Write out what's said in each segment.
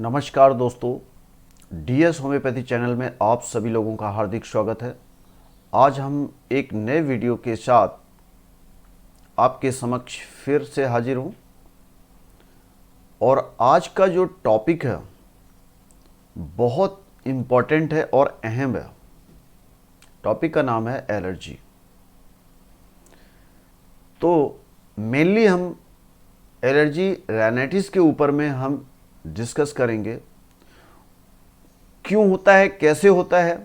नमस्कार दोस्तों, DS homeopathy channel में आप सभी लोगों का हार्दिक स्वागत है। आज हम एक नए वीडियो के साथ आपके समक्ष फिर से हाजिर हूँ और आज का जो टॉपिक है बहुत इम्पॉर्टेंट है और अहम है। टॉपिक का नाम है एलर्जी। तो मेनली हम एलर्जी राइनाइटिस के ऊपर में हम डिस्कस करेंगे। क्यों होता है, कैसे होता है,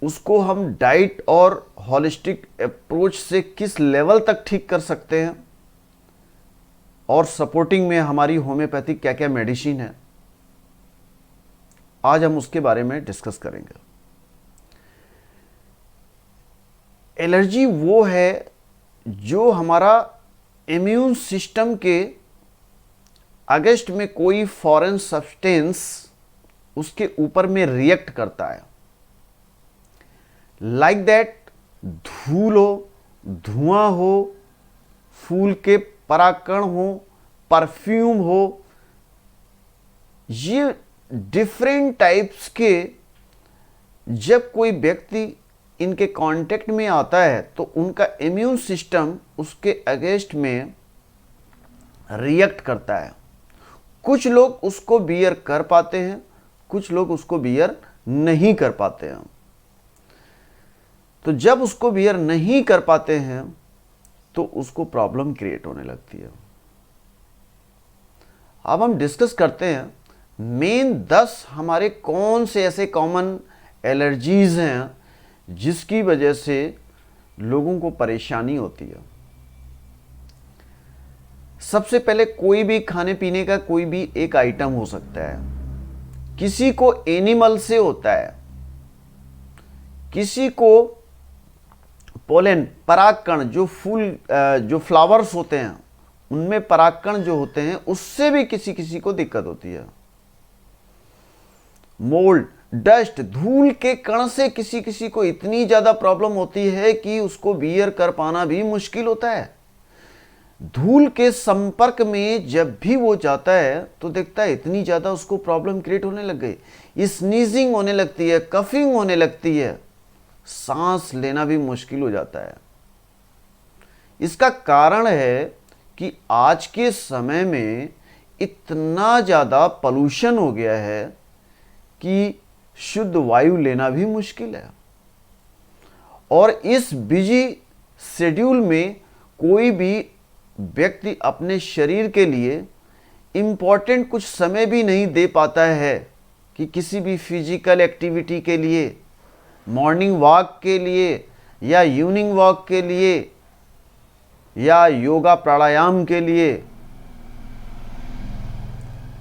उसको हम डाइट और हॉलिस्टिक अप्रोच से किस लेवल तक ठीक कर सकते हैं और सपोर्टिंग में हमारी होम्योपैथिक क्या क्या मेडिसिन है, आज हम उसके बारे में डिस्कस करेंगे। एलर्जी वो है जो हमारा इम्यून सिस्टम के अगेंस्ट में कोई फॉरेन सब्सटेंस उसके ऊपर में रिएक्ट करता है। लाइक दैट, धूल हो, धुआं हो, फूल के परागकण हो, परफ्यूम हो, ये डिफरेंट टाइप्स के जब कोई व्यक्ति इनके कांटेक्ट में आता है तो उनका इम्यून सिस्टम उसके अगेंस्ट में रिएक्ट करता है। कुछ लोग उसको बियर कर पाते हैं, कुछ लोग उसको बियर नहीं कर पाते हैं। तो जब उसको बियर नहीं कर पाते हैं तो उसको प्रॉब्लम क्रिएट होने लगती है। अब हम डिस्कस करते हैं मेन 10 हमारे कौन से ऐसे कॉमन एलर्जीज हैं जिसकी वजह से लोगों को परेशानी होती है। सबसे पहले, कोई भी खाने पीने का कोई भी एक आइटम हो सकता है। किसी को एनिमल से होता है, किसी को पोलन परागकण जो जो फ्लावर्स होते हैं उनमें परागकण जो होते हैं उससे भी किसी किसी को दिक्कत होती है। मोल्ड, डस्ट, धूल के कण से किसी किसी को इतनी ज्यादा प्रॉब्लम होती है कि उसको बियर कर पाना भी मुश्किल होता है। धूल के संपर्क में जब भी वो जाता है तो देखता है इतनी ज़्यादा उसको प्रॉब्लम क्रिएट होने लग गई, स्नीजिंग होने लगती है, कफिंग होने लगती है, सांस लेना भी मुश्किल हो जाता है। इसका कारण है कि आज के समय में इतना ज़्यादा पोल्यूशन हो गया है कि शुद्ध वायु लेना भी मुश्किल है। और इस बिजी शेड्यूल में कोई भी व्यक्ति अपने शरीर के लिए इम्पॉर्टेंट कुछ समय भी नहीं दे पाता है कि किसी भी फिजिकल एक्टिविटी के लिए, मॉर्निंग वॉक के लिए या इवनिंग वॉक के लिए या योगा प्राणायाम के लिए।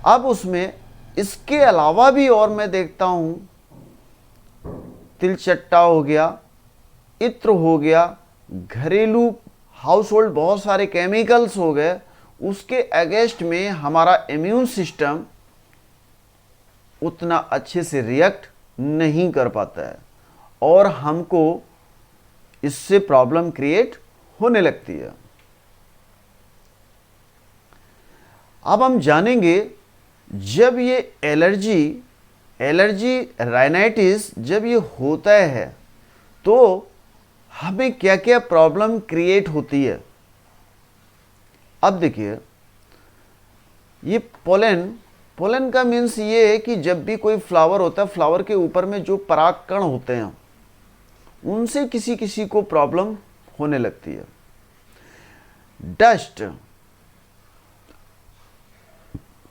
अब उसमें इसके अलावा भी और मैं देखता हूं, तिलचट्टा हो गया, इत्र हो गया, घरेलू हाउस होल्ड बहुत सारे केमिकल्स हो गए, उसके अगेंस्ट में हमारा इम्यून सिस्टम उतना अच्छे से रिएक्ट नहीं कर पाता है और हमको इससे प्रॉब्लम क्रिएट होने लगती है। अब हम जानेंगे जब ये एलर्जी राइनाइटिस जब ये होता है तो हमें क्या क्या प्रॉब्लम क्रिएट होती है। अब देखिए, ये पोलन का मीन्स ये है कि जब भी कोई फ्लावर होता है, फ्लावर के ऊपर में जो परागकण होते हैं उनसे किसी किसी को प्रॉब्लम होने लगती है।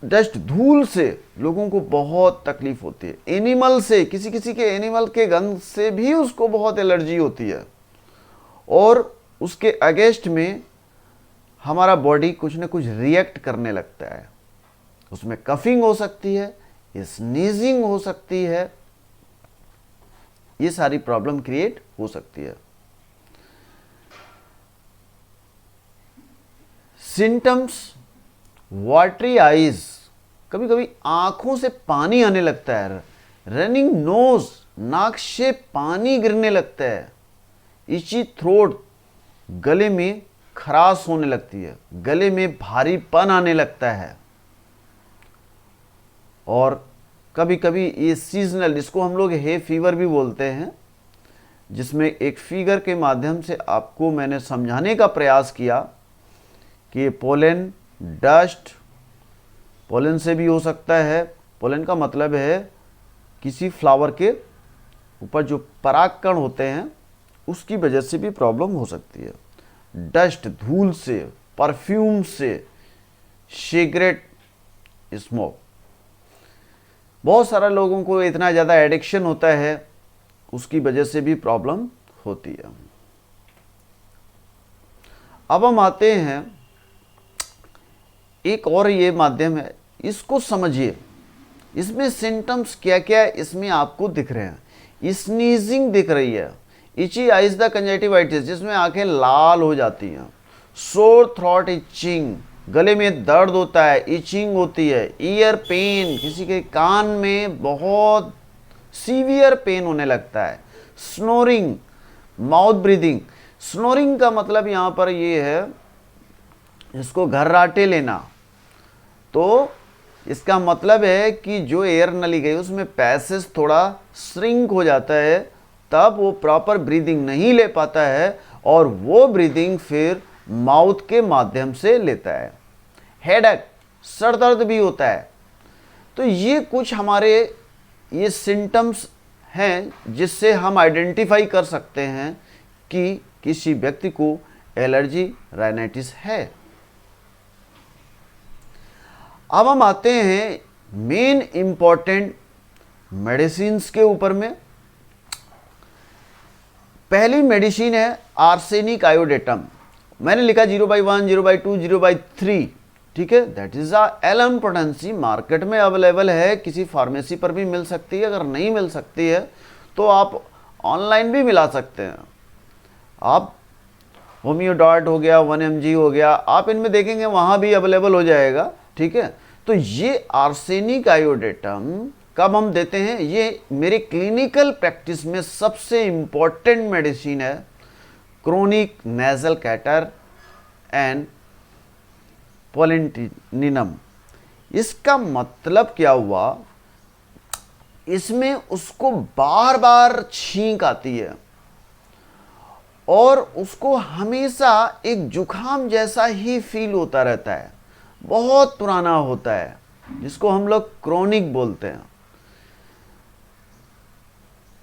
डस्ट धूल से लोगों को बहुत तकलीफ होती है। एनिमल से, किसी किसी के एनिमल के गंध से भी उसको बहुत एलर्जी होती है और उसके अगेंस्ट में हमारा बॉडी कुछ ना कुछ रिएक्ट करने लगता है। उसमें कफिंग हो सकती है, स्नीजिंग हो सकती है, ये सारी प्रॉब्लम क्रिएट हो सकती है। सिम्टम्स, वाटरी आईज, कभी कभी आंखों से पानी आने लगता है, रनिंग नोज, नाक से पानी गिरने लगता है, इची थ्रोट, गले में खराश होने लगती है, गले में भारीपन आने लगता है, और कभी कभी ये सीजनल, जिसको हम लोग हे फीवर भी बोलते हैं, जिसमें एक फिगर के माध्यम से आपको मैंने समझाने का प्रयास किया कि ये पोलन, डस्ट, पोलन से भी हो सकता है। पोलन का मतलब है किसी फ्लावर के ऊपर जो परागकण होते हैं उसकी वजह से भी प्रॉब्लम हो सकती है। डस्ट, धूल से, परफ्यूम से, सिगरेट स्मोक, बहुत सारे लोगों को इतना ज़्यादा एडिक्शन होता है, उसकी वजह से भी प्रॉब्लम होती है। अब हम आते हैं, एक और ये माध्यम है, इसको समझिए। इसमें सिम्टम्स क्या क्या इसमें आपको दिख रहे हैं। स्नीजिंग दिख रही है, इची आइज द कंजक्टिवाइटिस, जिसमें आंखें लाल हो जाती हैं, सोर थ्रॉट इचिंग, गले में दर्द होता है, इचिंग होती है, ईयर पेन, किसी के कान में बहुत सीवियर पेन होने लगता है, स्नोरिंग, माउथ ब्रीदिंग। स्नोरिंग का मतलब यहाँ पर ये है, इसको घर्राटे लेना, तो इसका मतलब है कि जो एयर नली गई उसमें पैसेज थोड़ा श्रिंक हो जाता है, तब वो प्रॉपर ब्रीदिंग नहीं ले पाता है और वो ब्रीदिंग फिर माउथ के माध्यम से लेता है। हेडेक, सर दर्द भी होता है। तो ये कुछ हमारे ये सिम्टम्स हैं जिससे हम आइडेंटिफाई कर सकते हैं कि किसी व्यक्ति को एलर्जी राइनाइटिस है। अब हम आते हैं मेन इंपॉर्टेंट मेडिसिन्स के ऊपर में। पहली मेडिसिन है आर्सेनिक आयोडेटम। मैंने लिखा 0/1, 0/2, 0/3, ठीक है। That is a LM potency, market में अवेलेबल है, किसी फार्मेसी पर भी मिल सकती है। अगर नहीं मिल सकती है तो आप ऑनलाइन भी मिला सकते हैं। आप होम्योडॉट हो गया, 1mg हो गया, आप इनमें देखेंगे वहाँ भी अवेलेबल हो जाएगा, ठीक है। तो ये आर्सेनिक आयोडेटम कब हम देते हैं, ये मेरे क्लिनिकल प्रैक्टिस में सबसे इम्पॉर्टेंट मेडिसिन है, क्रोनिक नेजल कैटर एंड पोलिनिनम। इसका मतलब क्या हुआ, इसमें उसको बार बार छींक आती है और उसको हमेशा एक जुखाम जैसा ही फील होता रहता है, बहुत पुराना होता है, जिसको हम लोग क्रोनिक बोलते हैं।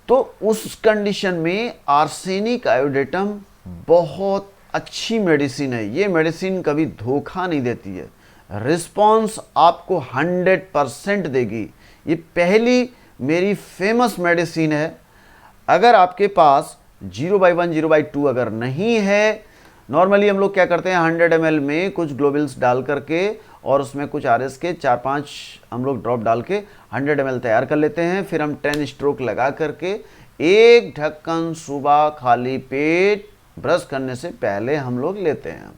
तो उस कंडीशन में आर्सेनिक आयोडेटम बहुत अच्छी मेडिसिन है। ये मेडिसिन कभी धोखा नहीं देती है, रिस्पॉन्स आपको 100% देगी। ये पहली मेरी फेमस मेडिसिन है। अगर आपके पास 0/1, 0/2 अगर नहीं है, नॉर्मली हम लोग क्या करते हैं, 100 ml में कुछ ग्लोबुल्स डाल करके और उसमें कुछ RS के 4-5 हम लोग ड्रॉप डाल के 100 ml तैयार कर लेते हैं। फिर हम 10 स्ट्रोक लगा करके एक ढक्कन सुबह खाली पेट ब्रश करने से पहले हम लोग लेते हैं।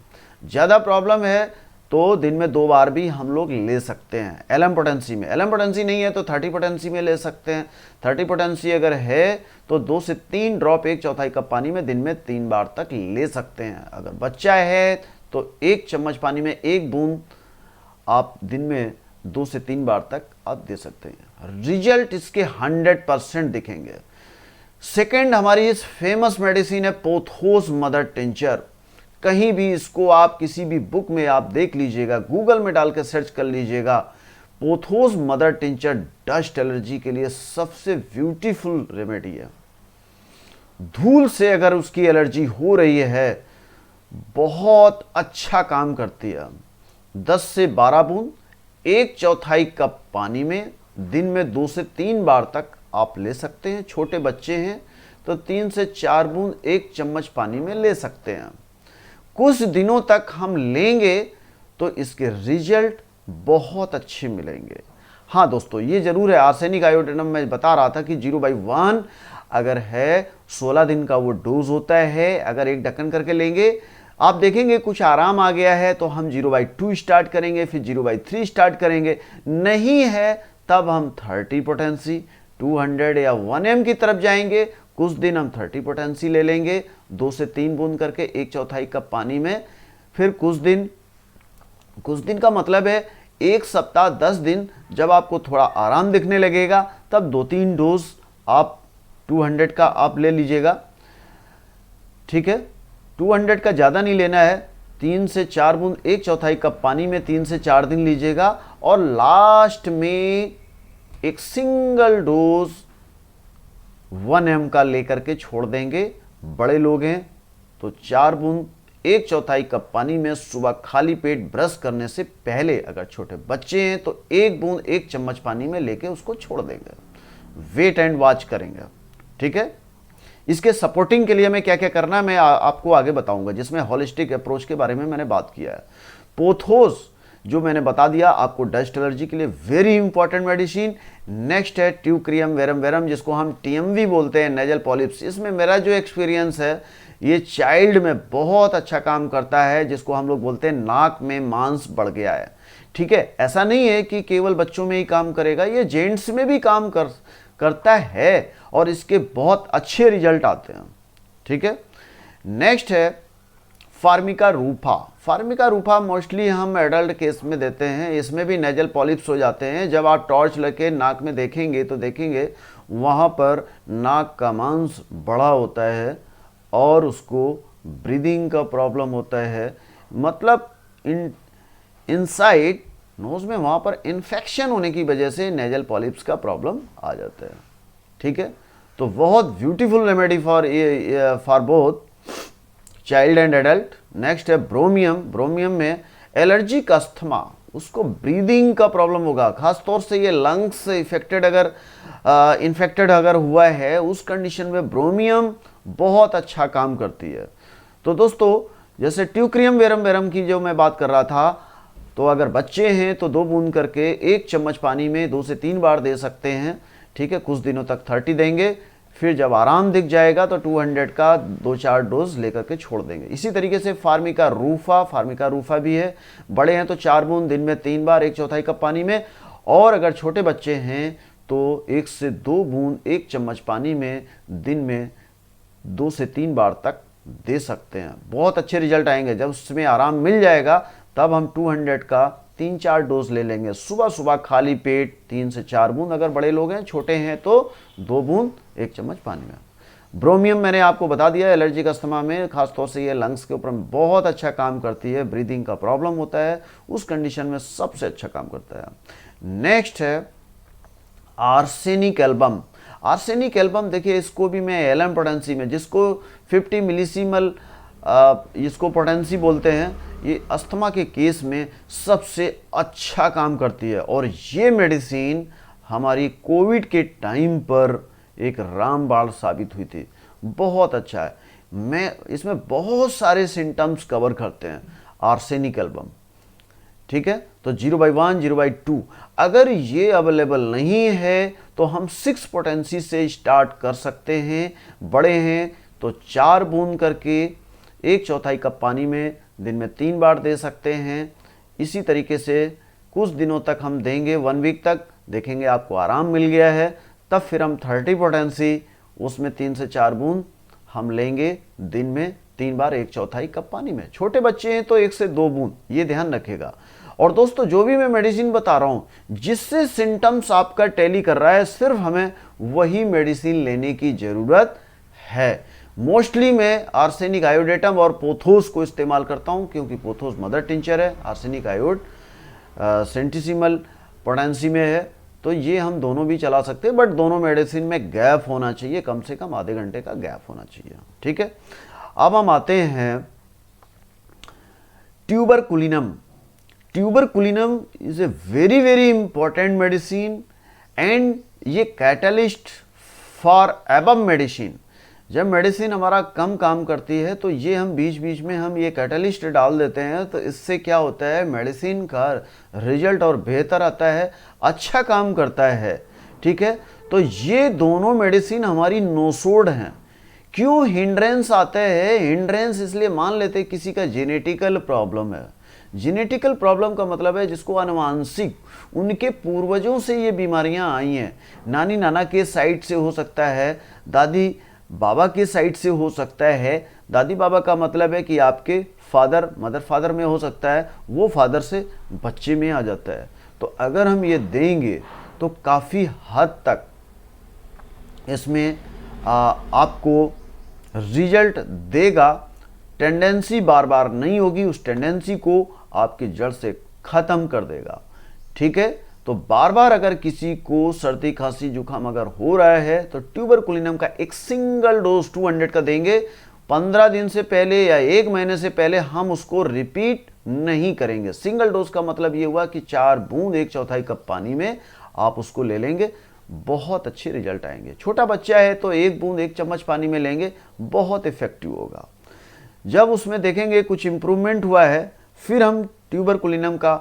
ज़्यादा प्रॉब्लम है तो दिन में 2 बार भी हम लोग ले सकते हैं। एलम पोटेंसी में, एलम पोटेंसी नहीं है तो 30 पोटेंसी में ले सकते हैं। 30 पोटेंसी अगर है तो 2 से 3 ड्रॉप 1/4 कप पानी में दिन में 3 बार तक ले सकते हैं। अगर बच्चा है तो 1 चम्मच पानी में 1 बूंद आप दिन में 2 से 3 बार तक आप दे सकते हैं। रिजल्ट इसके 100% दिखेंगे। सेकेंड हमारी इस फेमस मेडिसिन है पोथोस मदर टिंचर। कहीं भी इसको आप किसी भी बुक में आप देख लीजिएगा, गूगल में डाल के सर्च कर लीजिएगा, pothos mother tincture dust allergy के लिए सबसे ब्यूटीफुल रेमेडी है। धूल से अगर उसकी एलर्जी हो रही है, बहुत अच्छा काम करती है। 10 से 12 बूंद 1/4 कप पानी में दिन में 2 से 3 बार तक आप ले सकते हैं। छोटे बच्चे हैं तो 3 से 4 बूंद 1 चम्मच पानी में ले सकते हैं। कुछ दिनों तक हम लेंगे तो इसके रिजल्ट बहुत अच्छे मिलेंगे। हाँ दोस्तों, ये जरूर है, आर्सेनिक आयोडेटम मैं बता रहा था कि 0/1 अगर है 16 दिन का वो डोज होता है। अगर एक ढक्कन करके लेंगे, आप देखेंगे कुछ आराम आ गया है तो हम 0/2 स्टार्ट करेंगे, फिर 0/3 स्टार्ट करेंगे। नहीं है तब हम 30 पोटेंसी 200 या 1 की तरफ जाएंगे। कुछ दिन हम 30 पोटेंसी ले लेंगे 2 से 3 बूंद करके 1/4 कप पानी में। फिर कुछ दिन का मतलब है 1 सप्ताह 10 दिन जब आपको थोड़ा आराम दिखने लगेगा तब 2-3 डोज आप 200 का आप ले लीजिएगा, ठीक है। 200 का ज़्यादा नहीं लेना है, 3 से 4 बूंद 1/4 कप पानी में 3 से 4 दिन लीजिएगा और लास्ट में एक सिंगल डोज 1 ml का लेकर के छोड़ देंगे। बड़े लोग हैं तो 4 बूंद 1/4 कप पानी में सुबह खाली पेट ब्रश करने से पहले, अगर छोटे बच्चे हैं तो 1 बूंद 1 चम्मच पानी में लेके उसको छोड़ देंगे। वेट एंड वॉच करेंगे, ठीक है। इसके सपोर्टिंग के लिए हमें क्या क्या करना है मैं आपको आगे बताऊंगा, जिसमें होलिस्टिक अप्रोच के बारे में मैंने बात किया है। पोथोस जो मैंने बता दिया आपको डस्ट एलर्जी के लिए वेरी इंपॉर्टेंट मेडिसिन। नेक्स्ट है ट्यूक्रियम वेरम वेरम, जिसको हम टीएमवी बोलते हैं, नेजल पॉलिप्स। इसमें मेरा जो एक्सपीरियंस है, ये चाइल्ड में बहुत अच्छा काम करता है, जिसको हम लोग बोलते हैं नाक में मांस बढ़ गया है, ठीक है। ऐसा नहीं है कि केवल बच्चों में ही काम करेगा, ये जेंट्स में भी काम करता है और इसके बहुत अच्छे रिजल्ट आते हैं, ठीक है। नेक्स्ट है फार्मिका रूफा। फार्मिका रूफा मोस्टली हम एडल्ट केस में देते हैं। इसमें भी नेजल पॉलिप्स हो जाते हैं। जब आप टॉर्च लेके नाक में देखेंगे तो देखेंगे वहाँ पर नाक का मांस बड़ा होता है और उसको ब्रीदिंग का प्रॉब्लम होता है, मतलब इनसाइड नोज में वहाँ पर इन्फेक्शन होने की वजह से नेजल पॉलिप्स का प्रॉब्लम आ जाता है, ठीक है। तो बहुत beautiful remedy for both child and adult. Next है ब्रोमियम। ब्रोमियम में एलर्जिक अस्थमा, उसको ब्रीदिंग का प्रॉब्लम होगा, खासतौर से ये लंग्स इफेक्टेड इन्फेक्टेड अगर हुआ है, उस कंडीशन में ब्रोमियम बहुत अच्छा काम करती है। तो दोस्तों जैसे ट्यूक्रियम वेरम वेरम की जो मैं बात कर रहा था, तो अगर बच्चे हैं तो 2 बूंद करके 1 चम्मच पानी में 2 से 3 बार दे सकते हैं, ठीक है। कुछ दिनों तक 30 देंगे, फिर जब आराम दिख जाएगा तो 200 का 2-4 डोज लेकर के छोड़ देंगे। इसी तरीके से फार्मिका रूफा भी है। बड़े हैं तो 4 बूंद दिन में 3 बार 1/4 कप पानी में, और अगर छोटे बच्चे हैं तो 1 से 2 बूंद 1 चम्मच पानी में दिन में 2 से 3 बार तक दे सकते हैं। बहुत अच्छे रिजल्ट आएंगे। जब उसमें आराम मिल जाएगा तब हम 200 का 3-4 डोज ले लेंगे। सुबह सुबह खाली पेट 3 से 4 बूंद, अगर बड़े लोग हैं, छोटे हैं तो 2 बूंद 1 चम्मच पानी में। ब्रोमियम मैंने आपको बता दिया, एलर्जिक अस्थमा में खासतौर से ये लंग्स के ऊपर बहुत अच्छा काम करती है। ब्रीदिंग का प्रॉब्लम होता है, उस कंडीशन में सबसे अच्छा काम करता है। नेक्स्ट है आर्सेनिक एल्बम। आर्सेनिक एल्बम देखिए, इसको भी मैं एलएम पोटेंसी में, जिसको 50 मिलीसीमल इसको पोटेंसी बोलते हैं, ये अस्थमा के केस में सबसे अच्छा काम करती है। और ये मेडिसिन हमारी कोविड के टाइम पर एक रामबाण साबित हुई थी। बहुत अच्छा है। मैं इसमें बहुत सारे सिम्टम्स कवर करते हैं आर्सेनिक एल्बम, ठीक है। तो 0/1 0/2 अगर ये अवेलेबल नहीं है तो हम 6 पोटेंसी से स्टार्ट कर सकते हैं। बड़े हैं तो 4 बूंद करके 1/4 कप पानी में दिन में 3 बार दे सकते हैं। इसी तरीके से कुछ दिनों तक हम देंगे, 1 वीक तक देखेंगे आपको आराम मिल गया है, तब फिर हम 30 पोटेंसी उसमें 3 से 4 बूंद हम लेंगे दिन में 3 बार 1/4 कप पानी में। छोटे बच्चे हैं तो 1 से 2 बूंद, ये ध्यान रखेगा। और दोस्तों जो भी मैं मेडिसिन बता रहा हूँ, जिससे सिम्टम्स आपका टैली कर रहा है, सिर्फ हमें वही मेडिसिन लेने की ज़रूरत है। मोस्टली मैं आर्सेनिक आयोडेटम और पोथोस को इस्तेमाल करता हूं, क्योंकि पोथोस मदर टिंचर है, आर्सेनिक आयोड सेंटिसिमल पोटेंसी में है, तो ये हम दोनों भी चला सकते हैं। बट दोनों मेडिसिन में गैप होना चाहिए, कम से कम आधे घंटे का गैप होना चाहिए, ठीक है। अब हम आते हैं tuberculinum. Tuberculinum is a very very important medicine and ये कैटलिस्ट फॉर एबम मेडिसिन। जब मेडिसिन हमारा कम काम करती है तो ये हम बीच बीच में हम ये कैटलिस्ट डाल देते हैं, तो इससे क्या होता है, मेडिसिन का रिजल्ट और बेहतर आता है, अच्छा काम करता है, ठीक है। तो ये दोनों मेडिसिन हमारी नोसोड हैं। क्यों हिंड्रेंस आता है? हिंड्रेंस इसलिए मान लेते हैं किसी का जेनेटिकल प्रॉब्लम है। जेनेटिकल प्रॉब्लम का मतलब है जिसको आनुवांशिक, उनके पूर्वजों से ये बीमारियां आई हैं। नानी नाना के साइड से हो सकता है, दादी बाबा के साइड से हो सकता है, दादी बाबा का मतलब है कि आपके फादर, मदर फादर में हो सकता है, वो फादर से बच्चे में आ जाता है। तो अगर हम ये देंगे तो काफ़ी हद तक इसमें आपको रिजल्ट देगा। टेंडेंसी बार बार नहीं होगी, उस टेंडेंसी को आपकी जड़ से ख़त्म कर देगा। ठीक है, तो बार बार अगर किसी को सर्दी खांसी जुकाम अगर हो रहा है तो ट्यूबरकुलिनम का एक सिंगल डोज 200 का देंगे। 15 दिन से पहले या 1 महीने से पहले हम उसको रिपीट नहीं करेंगे। सिंगल डोज का मतलब ये हुआ कि 4 बूंद 1/4 कप पानी में आप उसको ले लेंगे, बहुत अच्छे रिजल्ट आएंगे। छोटा बच्चा है तो 1 बूंद 1 चम्मच पानी में लेंगे, बहुत इफेक्टिव होगा। जब उसमें देखेंगे कुछ इंप्रूवमेंट हुआ है, फिर हम ट्यूबरकुलिनम का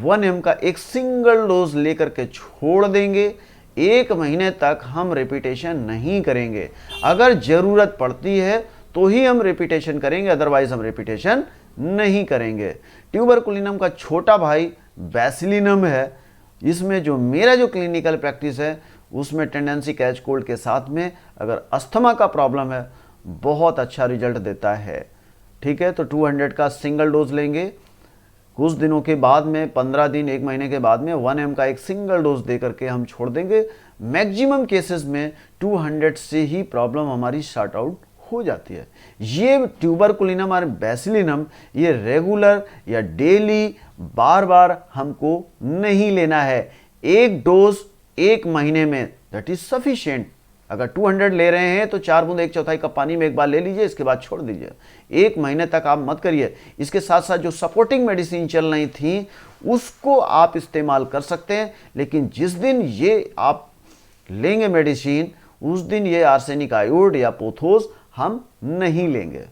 1 ml का एक सिंगल डोज लेकर के छोड़ देंगे। 1 महीने तक हम रिपीटेशन नहीं करेंगे। अगर ज़रूरत पड़ती है तो ही हम रिपीटेशन करेंगे, अदरवाइज हम रिपीटेशन नहीं करेंगे। ट्यूबरकुलिनम का छोटा भाई बैसिलिनम है। इसमें जो मेरा जो क्लिनिकल प्रैक्टिस है उसमें टेंडेंसी कैच कोल्ड के साथ में अगर अस्थमा का प्रॉब्लम है, बहुत अच्छा रिजल्ट देता है। ठीक है, तो 200 का सिंगल डोज लेंगे। कुछ दिनों के बाद में 15 दिन 1 महीने के बाद में 1 ml का एक सिंगल डोज दे करके हम छोड़ देंगे। मैक्सिमम केसेस में 200 से ही प्रॉब्लम हमारी शॉर्ट आउट हो जाती है। ये ट्यूबरकुलिनम और बैसिलिनम ये रेगुलर या डेली बार बार हमको नहीं लेना है। एक डोज 1 महीने में दैट इज सफिशिएंट। अगर 200 ले रहे हैं तो 4 बूंद 1/4 कप पानी में एक बार ले लीजिए, इसके बाद छोड़ दीजिए। 1 महीने तक आप मत करिए। इसके साथ साथ जो सपोर्टिंग मेडिसिन चल रही थी उसको आप इस्तेमाल कर सकते हैं, लेकिन जिस दिन ये आप लेंगे मेडिसिन उस दिन ये आर्सेनिक आयोड या पोथोस हम नहीं लेंगे।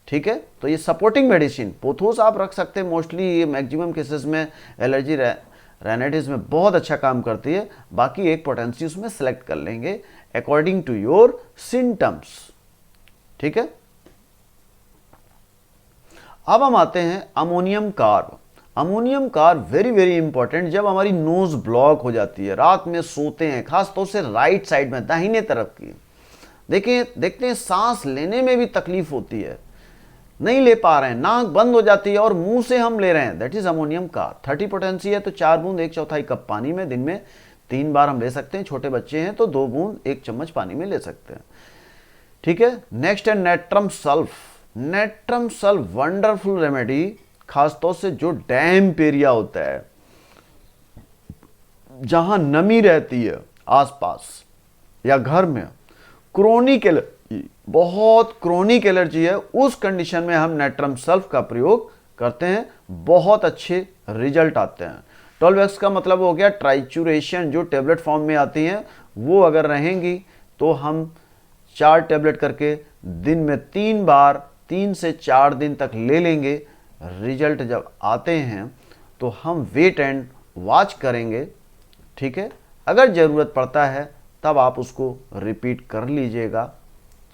ठीक है, तो ये सपोर्टिंग मेडिसिन पोथोस आप रख सकते हैं। मोस्टली ये मैक्सिमम केसेस में एलर्जी राइनाइटिस में बहुत अच्छा काम करती है। बाकी एक पोटेंसी उसमें सेलेक्ट कर लेंगे अकॉर्डिंग टू योर सिम्टम्स। ठीक है, अब हम आते हैं ammonium carb. Ammonium carb very very important. जब हमारी नोज ब्लॉक हो जाती है, रात में सोते हैं, खासतौर से राइट साइड में दाहिने तरफ की, देखते हैं सांस लेने में भी तकलीफ होती है, नहीं ले पा रहे हैं, नाक बंद हो जाती है और मुंह से हम ले रहे हैं, that is ammonium carb. 30 potency है तो 4 बूंद 1/4 कप पानी में दिन में 3 बार हम ले सकते हैं। छोटे बच्चे हैं तो 2 बूंद 1 चम्मच पानी में ले सकते हैं। ठीक है, नेक्स्ट है natrum sulph. Natrum sulph wonderful remedy, खासतौर से जो डैम्प एरिया होता है, जहां नमी रहती है आसपास या घर में, क्रोनिक एलर्जी, बहुत क्रोनिक एलर्जी है, उस कंडीशन में हम नेट्रम सल्फ का प्रयोग करते हैं, बहुत अच्छे रिजल्ट आते हैं। 12x का मतलब हो गया ट्राइचुरेशन, जो टेबलेट फॉर्म में आती हैं वो अगर रहेंगी तो हम 4 टेबलेट करके दिन में 3 बार 3 से 4 दिन तक ले लेंगे। रिजल्ट जब आते हैं तो हम वेट एंड वॉच करेंगे। ठीक है, अगर ज़रूरत पड़ता है तब आप उसको रिपीट कर लीजिएगा।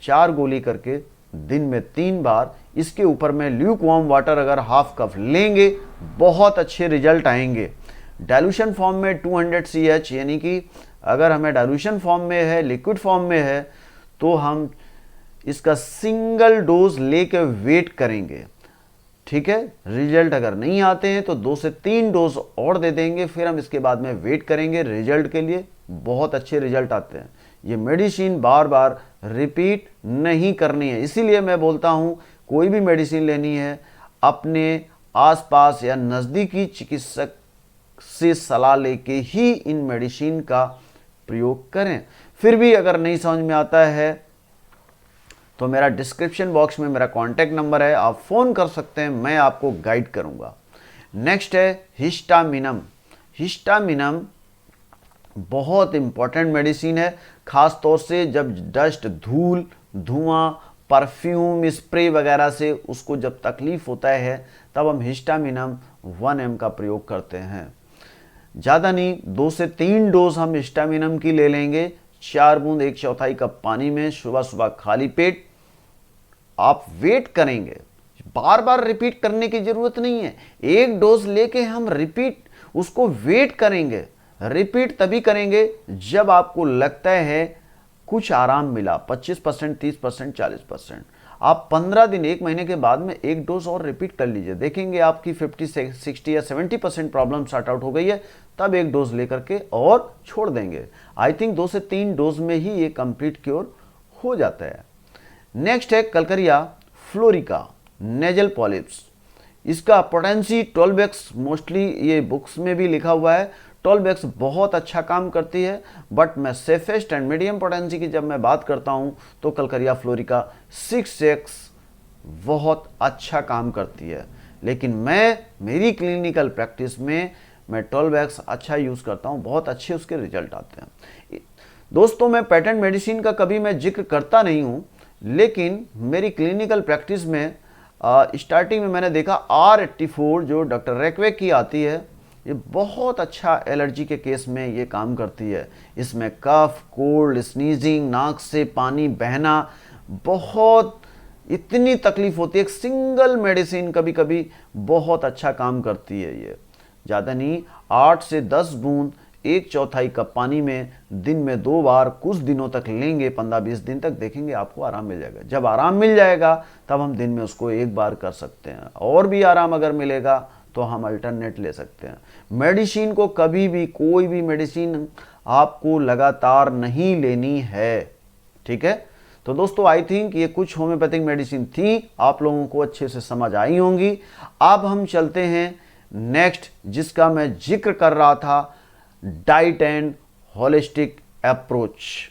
4 गोली करके दिन में 3 बार। इसके ऊपर में ल्यूक वार्म वाटर अगर हाफ कप लेंगे, बहुत अच्छे रिजल्ट आएंगे। डाइल्यूशन फॉर्म में 200 CH, यानी कि अगर हमें डाइल्यूशन फॉर्म में है, लिक्विड फॉर्म में है, तो हम इसका सिंगल डोज लेकर वेट करेंगे। ठीक है, रिजल्ट अगर नहीं आते हैं तो 2 से 3 डोज और दे देंगे, फिर हम इसके बाद में वेट करेंगे रिजल्ट के लिए। बहुत अच्छे रिजल्ट आते हैं। ये मेडिसिन बार बार रिपीट नहीं करनी है, इसीलिए मैं बोलता हूँ कोई भी मेडिसिन लेनी है अपने आसपास या नज़दीकी चिकित्सक से सलाह लेके ही इन मेडिसिन का प्रयोग करें। फिर भी अगर नहीं समझ में आता है तो मेरा डिस्क्रिप्शन बॉक्स में मेरा कॉन्टैक्ट नंबर है, आप फ़ोन कर सकते हैं, मैं आपको गाइड करूंगा। नेक्स्ट है हिस्टामिनम। हिस्टामिनम बहुत इंपॉर्टेंट मेडिसिन है, खास तौर से जब डस्ट, धूल, धुआं, परफ्यूम, स्प्रे वगैरह से उसको जब तकलीफ होता है तब हम हिस्टामिनम 1 ml का प्रयोग करते हैं। ज़्यादा नहीं, 2 से 3 डोज हम हिस्टामिनम की ले लेंगे। 4 बूंद 1/4 कप पानी में सुबह सुबह खाली पेट। आप वेट करेंगे, बार बार रिपीट करने की जरूरत नहीं है। 1 डोज लेके हम रिपीट उसको वेट करेंगे। रिपीट तभी करेंगे जब आपको लगता है कुछ आराम मिला, 25%, 30%, 40%। आप 15 दिन, 1 महीने के बाद में एक डोज और रिपीट कर लीजिए, देखेंगे आपकी 50, 60 या 70% प्रॉब्लम सॉर्ट आउट हो गई है, तब एक डोज लेकर के और छोड़ देंगे। आई थिंक 2 से 3 डोज में ही ये कंप्लीट क्योर हो जाता है। नेक्स्ट है कलकरिया फ्लोरिका नेजल पॉलिप्स। इसका पोटेंसी 12x, मोस्टली ये बुक्स में भी लिखा हुआ है 12x बहुत अच्छा काम करती है, बट मैं सेफेस्ट एंड मीडियम पोटेंसी की जब मैं बात करता हूं तो कलकरिया फ्लोरिका 6x बहुत अच्छा काम करती है। लेकिन मेरी क्लिनिकल प्रैक्टिस में मैं 12x अच्छा यूज़ करता हूं, बहुत अच्छे उसके रिजल्ट आते हैं। दोस्तों, मैं पेटेंट मेडिसिन का कभी मैं जिक्र करता नहीं हूं, लेकिन मेरी क्लिनिकल प्रैक्टिस में स्टार्टिंग में मैंने देखा R84 जो डॉक्टर रेकवे की आती है, ये बहुत अच्छा एलर्जी के केस में ये काम करती है। इसमें कफ, कोल्ड, स्नीजिंग, नाक से पानी बहना, बहुत इतनी तकलीफ होती है, एक सिंगल मेडिसिन कभी कभी बहुत अच्छा काम करती है। ये ज़्यादा नहीं, 8 से 10 बूंद 1/4 कप पानी में दिन में 2 बार कुछ दिनों तक लेंगे, 15-20 दिन तक, देखेंगे आपको आराम मिल जाएगा। जब आराम मिल जाएगा तब हम दिन में उसको 1 बार कर सकते हैं, और भी आराम अगर मिलेगा तो हम अल्टरनेट ले सकते हैं। मेडिसिन को कभी भी, कोई भी मेडिसिन आपको लगातार नहीं लेनी है, ठीक है। तो दोस्तों, आई थिंक ये कुछ होम्योपैथिक मेडिसिन थी, आप लोगों को अच्छे से समझ आई होंगी। अब हम चलते हैं नेक्स्ट, जिसका मैं जिक्र कर रहा था, डाइट एंड होलिस्टिक अप्रोच।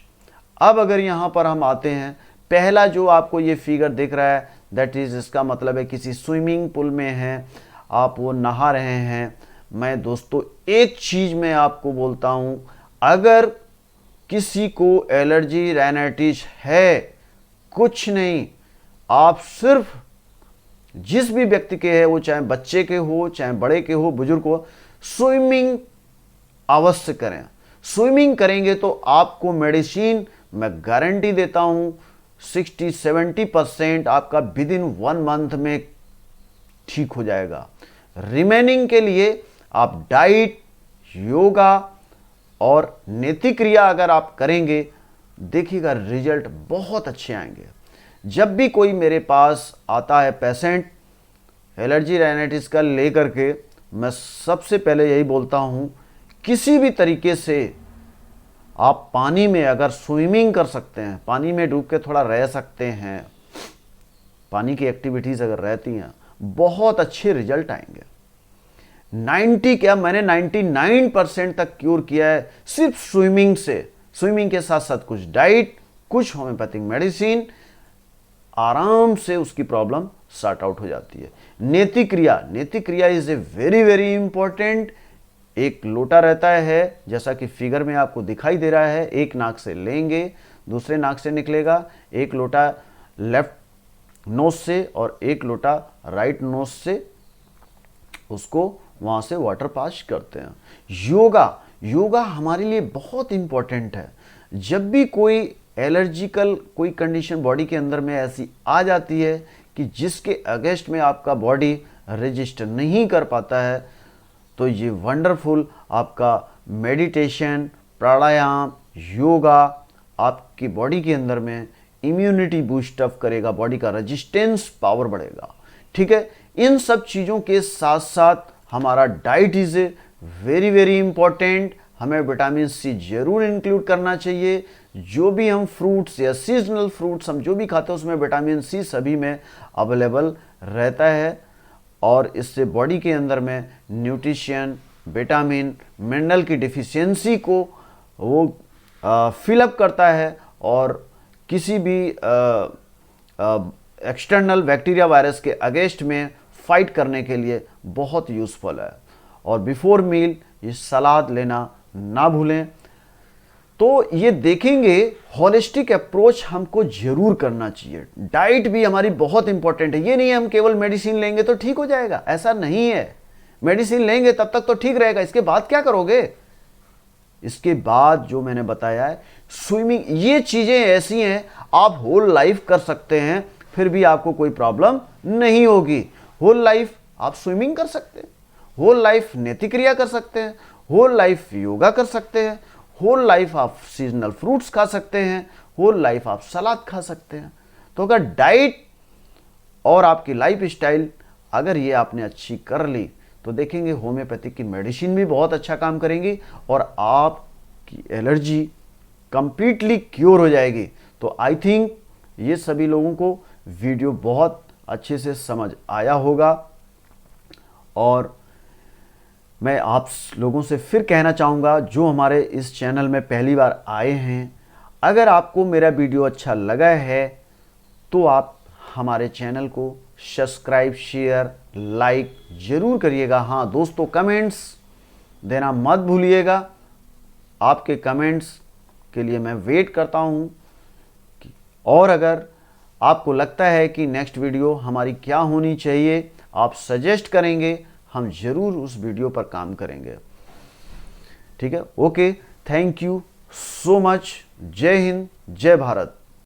अब अगर यहां पर हम आते हैं, पहला जो आपको ये फिगर दिख रहा है, दैट इज, इसका मतलब है किसी स्विमिंग पूल में हैं आप, वो नहा रहे हैं। मैं दोस्तों एक चीज मैं आपको बोलता हूं, अगर किसी को एलर्जी राइनाइटिस है, कुछ नहीं, आप सिर्फ जिस भी व्यक्ति के है, वो चाहे बच्चे के हो, चाहे बड़े के हो, बुजुर्ग हो, स्विमिंग अवश्य करें। स्विमिंग करेंगे तो आपको मेडिसिन, मैं गारंटी देता हूं, 60-70% आपका विद इन 1 मंथ में ठीक हो जाएगा। रिमेनिंग के लिए आप डाइट, योगा और नेति क्रिया अगर आप करेंगे, देखिएगा रिजल्ट बहुत अच्छे आएंगे। जब भी कोई मेरे पास आता है पेशेंट एलर्जी राइनाइटिस का लेकर के, मैं सबसे पहले यही बोलता हूं, किसी भी तरीके से आप पानी में अगर स्विमिंग कर सकते हैं, पानी में डूब के थोड़ा रह सकते हैं, पानी की एक्टिविटीज़ अगर रहती हैं, बहुत अच्छे रिजल्ट आएंगे। 90 क्या, मैंने 99% तक क्योर किया है सिर्फ स्विमिंग से। स्विमिंग के साथ साथ कुछ डाइट, कुछ होम्योपैथिक मेडिसिन, आराम से उसकी प्रॉब्लम सॉर्ट आउट हो जाती है। नेति क्रिया is a very very important. एक लोटा रहता है, जैसा कि फिगर में आपको दिखाई दे रहा है, एक नाक से लेंगे, दूसरे नाक से निकलेगा, एक लोटा लेफ्ट नोज से और एक लोटा राइट नोज से, उसको वहाँ से वाटर पास करते हैं। योगा हमारे लिए बहुत इंपॉर्टेंट है। जब भी कोई एलर्जिकल कोई कंडीशन बॉडी के अंदर में ऐसी आ जाती है कि जिसके अगेंस्ट में आपका बॉडी रजिस्टर नहीं कर पाता है, तो ये वंडरफुल आपका मेडिटेशन, प्राणायाम, योगा आपकी बॉडी के अंदर में इम्यूनिटी बूस्ट अप करेगा, बॉडी का रेजिस्टेंस पावर बढ़ेगा, ठीक है। इन सब चीज़ों के साथ साथ हमारा diet is very very important. हमें विटामिन सी जरूर इंक्लूड करना चाहिए। जो भी हम फ्रूट्स या सीजनल फ्रूट्स हम जो भी खाते हैं, उसमें विटामिन सी सभी में अवेलेबल रहता है, और इससे बॉडी के अंदर में न्यूट्रिशन, विटामिन, मिनरल की डिफिशियंसी को वो फिलअप करता है, और किसी भी एक्सटर्नल बैक्टीरिया वायरस के अगेंस्ट में फाइट करने के लिए बहुत यूज़फुल है। और बिफोर मील ये सलाद लेना ना भूलें। तो ये देखेंगे, होलिस्टिक अप्रोच हमको जरूर करना चाहिए। डाइट भी हमारी बहुत इंपॉर्टेंट है। ये नहीं है हम केवल मेडिसिन लेंगे तो ठीक हो जाएगा, ऐसा नहीं है। मेडिसिन लेंगे तब तक तो ठीक रहेगा, इसके बाद क्या करोगे? इसके बाद जो मैंने बताया है, स्विमिंग, ये चीजें ऐसी हैं आप होल लाइफ कर सकते हैं, फिर भी आपको कोई प्रॉब्लम नहीं होगी। होल लाइफ आप स्विमिंग कर सकते हैं, होल लाइफ नेति क्रिया कर सकते हैं, होल लाइफ योगा कर सकते हैं, होल लाइफ आप सीजनल फ्रूट्स खा सकते हैं, होल लाइफ आप सलाद खा सकते हैं। तो अगर डाइट और आपकी लाइफ स्टाइल अगर ये आपने अच्छी कर ली तो देखेंगे होम्योपैथिक की मेडिसिन भी बहुत अच्छा काम करेंगी और आपकी एलर्जी कंप्लीटली क्योर हो जाएगी। तो आई थिंक ये सभी लोगों को वीडियो बहुत अच्छे से समझ आया होगा। और मैं आप लोगों से फिर कहना चाहूँगा जो हमारे इस चैनल में पहली बार आए हैं, अगर आपको मेरा वीडियो अच्छा लगा है तो आप हमारे चैनल को सब्सक्राइब, शेयर, लाइक ज़रूर करिएगा। हाँ दोस्तों, कमेंट्स देना मत भूलिएगा। आपके कमेंट्स के लिए मैं वेट करता हूँ। और अगर आपको लगता है कि नेक्स्ट वीडियो हमारी क्या होनी चाहिए, आप सजेस्ट करेंगे, हम ज़रूर उस वीडियो पर काम करेंगे। ठीक है, okay, thank you so much. जय हिंद, जय भारत।